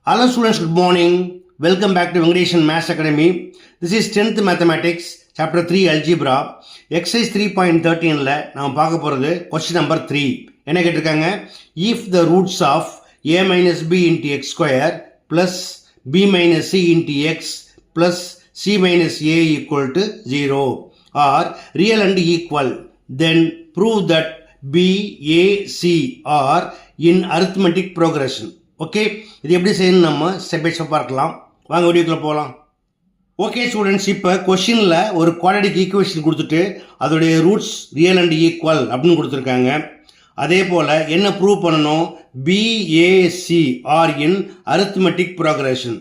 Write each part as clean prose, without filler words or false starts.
Hello students, good morning. Welcome back to Venkateshan Maths Academy. This is 10th Mathematics, Chapter 3 Algebra. Exercise 3.13ல நாம் பார்க்க போகிறது question number 3. என்ன கேட்டிருக்காங்க? If the roots of a minus b into x square plus b minus c into x plus c minus a equal to 0 are real and equal, then prove that b, a, c are in arithmetic progression. Okay, இது எப்படி செய்யணும் நம்ம step by step பார்க்கலாம். வாங்க வீடியோக்குள்ள போகலாம். Okay students, இப்போ கொஷினில் ஒரு குவாட்ரடிக் ஈக்குவேஷன் கொடுத்துட்டு அதோடைய ரூட்ஸ் ரியல் அண்ட் ஈக்குவல் அப்படின்னு கொடுத்துருக்காங்க. அதே போல் என்ன ப்ரூவ் பண்ணணும்? B a c are in arithmetic progression.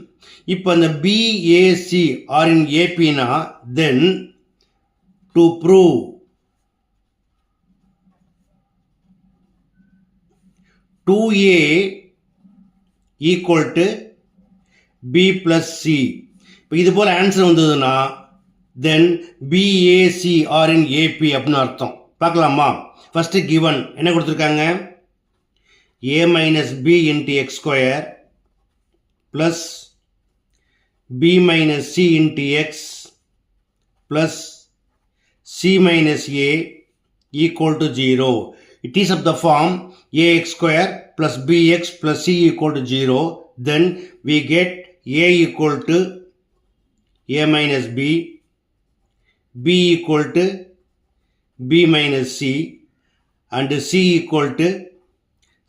இப்போ அந்த பிஏசி ஆர் இன் ஏபினா then to prove two a equal to b plus c. இப்போ இது போல் ஆன்சர் வந்ததுன்னா then b a c are in A P அப்படின்னு அர்த்தம். பார்க்கலாமா? ஃபஸ்ட்டு கிவன் என்ன கொடுத்துருக்காங்க? A minus b into x square plus b minus c into x plus c minus a equal to 0. It is of the form ax square plus bx plus c equal to 0. Then we get a equal to a minus b, b equal to b minus c, and c equal to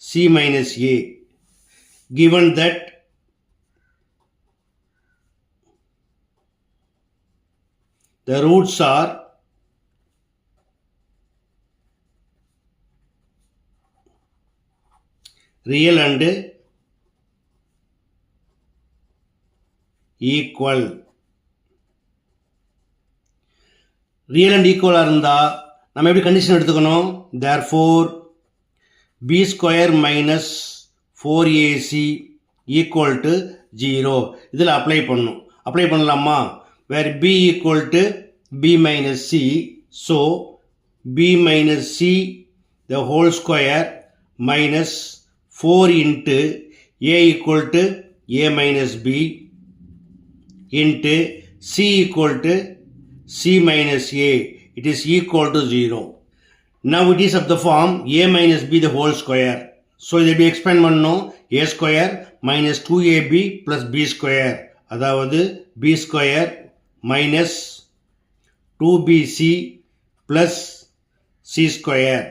c minus a. Given that the roots are real and equal. real and equal இருந்தால் நம்ம எப்படி condition எடுத்துக்கணும்? therefore b square minus 4ac equal to 0. இதில் apply பண்ணலாமா? where b equal to b minus c, so b minus c the whole square minus 4 into a equal to a minus b into c equal to c minus a. It is equal to 0. Now it is of the form a minus b the whole square. So இதை எப்படி expand பண்ணணும்? a square minus 2ab plus b square. அதாவது b square minus 2bc plus c square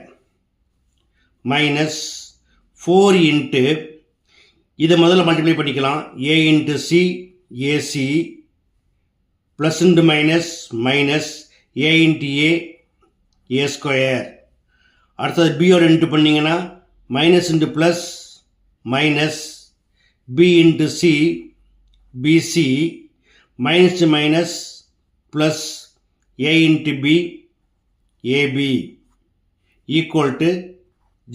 minus 4 into இதை முதல்ல multiply பண்ணிக்கலாம். a into c ac plus into minus minus a into a square. அடுத்தது b ஓட into பண்ணிங்கன்னா minus into plus minus b into c bc minus to minus plus a into b ab equal to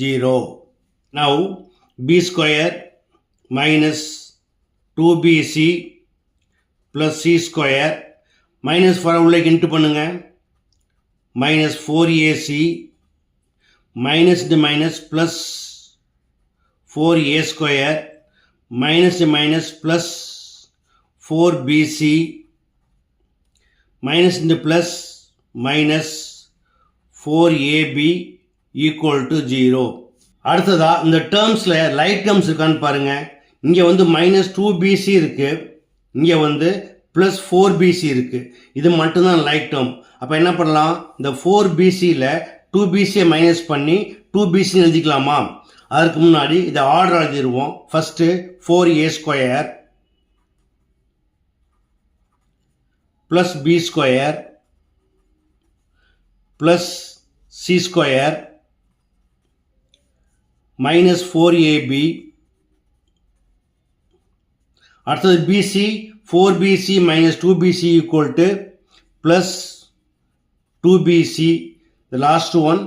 0. Now b square minus 2bc plus c square minus 4 உள்ள into பண்ணுங்க minus 4ac minus the minus plus 4a square minus the minus plus 4bc minus the plus minus 4ab equal to 0. அடுத்ததா இந்த டேர்ம்ஸில் light terms இருக்கான்னு பாருங்க. இங்கே வந்து minus 2bc இருக்கு, இங்கே வந்து ப்ளஸ் 4bc இருக்கு. இது மட்டும்தான் லைட் டேர்ம். அப்போ என்ன பண்ணலாம்? இந்த 4bcயில் 2bc மைனஸ் பண்ணி 2bc எழுதிக்கலாமா? அதற்கு முன்னாடி இதை ஆர்டர் எழுதிடுவோம். First 4a square plus b square plus c square minus 4ab. அடுத்தது bc 4bc minus 2bc equal to plus 2bc, the last one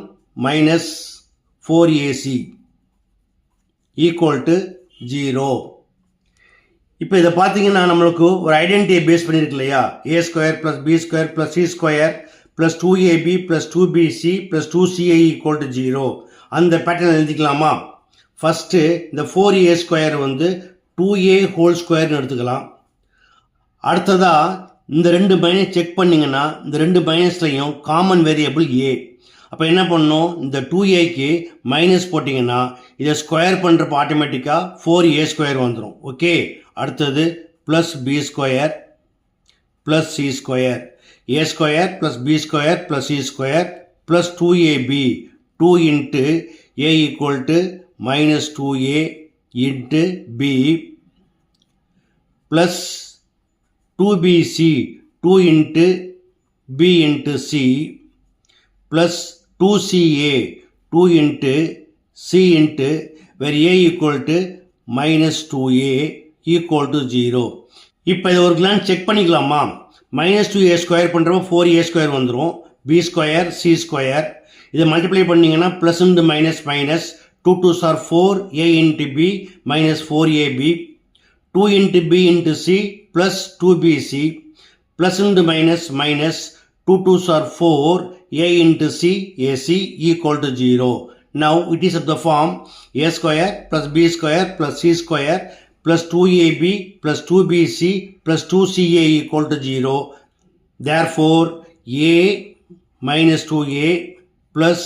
minus 4ac equal to 0. இப்போ இதை பார்த்தீங்கன்னா நம்மளுக்கு ஒரு ஐடென்டிட்டியை பேஸ் பண்ணியிருக்கு இல்லையா? a square plus b square plus c square plus 2ab plus 2bc plus 2ca equal to 0. அந்த pattern எழுதிக்கலாமா? First இந்த 4a square வந்து 2a ஹோல் ஸ்கொயர்னு எடுத்துக்கலாம். அடுத்ததாக இந்த ரெண்டு மைனஸ் செக் பண்ணிங்கன்னா இந்த ரெண்டு மைனஸ்லையும் காமன் வேரியபிள் a. அப்போ என்ன பண்ணணும், இந்த 2aக்கு மைனஸ் போட்டிங்கன்னா இதை ஸ்கொயர் பண்ணுறப்போ ஆட்டோமேட்டிக்காக 4a ஸ்கொயர் வந்துடும். ஓகே, அடுத்தது plus b square plus c square, a square plus b square plus c square plus 2ab, 2 into a equal to minus 2a into b plus 2bc, 2 into b into c plus 2ca, 2 into c into where a equal to minus 2a equal to 0. இப்போ இதை ஒரு glands check பண்ணிக்கலாமா? Minus 2a square பண்ணுறப்போ 4a square வந்துடும், b square c square. இதை multiply பண்ணிங்கன்னா plus into minus minus 2 2s are 4, a into b minus 4ab, 2 into b into c plus 2bc plus into minus minus 2 2s are 4, a into c, ac equal to 0. Now it is of the form a square plus b square plus c square plus 2ab plus 2bc plus 2ca equal to 0. Therefore a minus 2a plus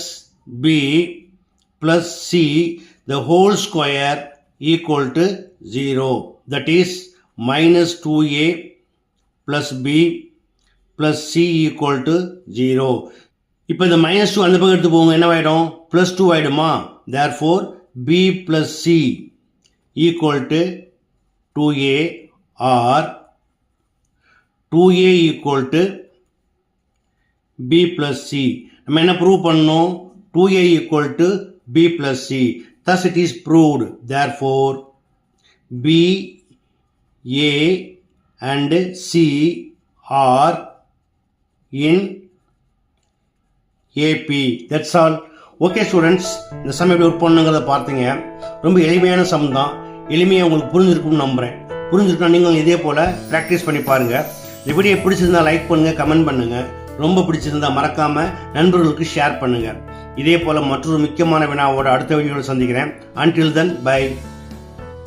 b plus c the whole square equal to 0. That is minus 2a plus b plus c equal to 0. இப்போ இந்த minus 2 அந்த பக்கம் எடுத்து போங்க, என்ன ஆகிடும், plus 2 ஆகிடுமா? Therefore b plus c equal to 2a or 2a equal to b plus c. நம்ம என்ன ப்ரூவ் பண்ணணும், 2a equal to b plus c. thus it is proved. therefore b, a and c are in AP. That's all. Okay students, இந்த some எப்படி work பண்ணுங்கிறத பார்த்தீங்க. ரொம்ப எளிமையான some தான். எளிமையாக உங்களுக்கு புரிஞ்சிருக்கும்னு நம்புகிறேன். புரிஞ்சிருக்கா நீங்கள் இதே போல் ப்ராக்டிஸ் பண்ணி பாருங்கள். இந்த வீடியோ பிடிச்சிருந்தா லைக் பண்ணுங்கள், கமெண்ட் பண்ணுங்கள். ரொம்ப பிடிச்சிருந்தா மறக்காமல் நண்பர்களுக்கு ஷேர் பண்ணுங்கள். இதே போல் மற்றொரு முக்கியமான வினாவோட அடுத்த வீடியோவில் சந்திக்கிறேன். until then bye.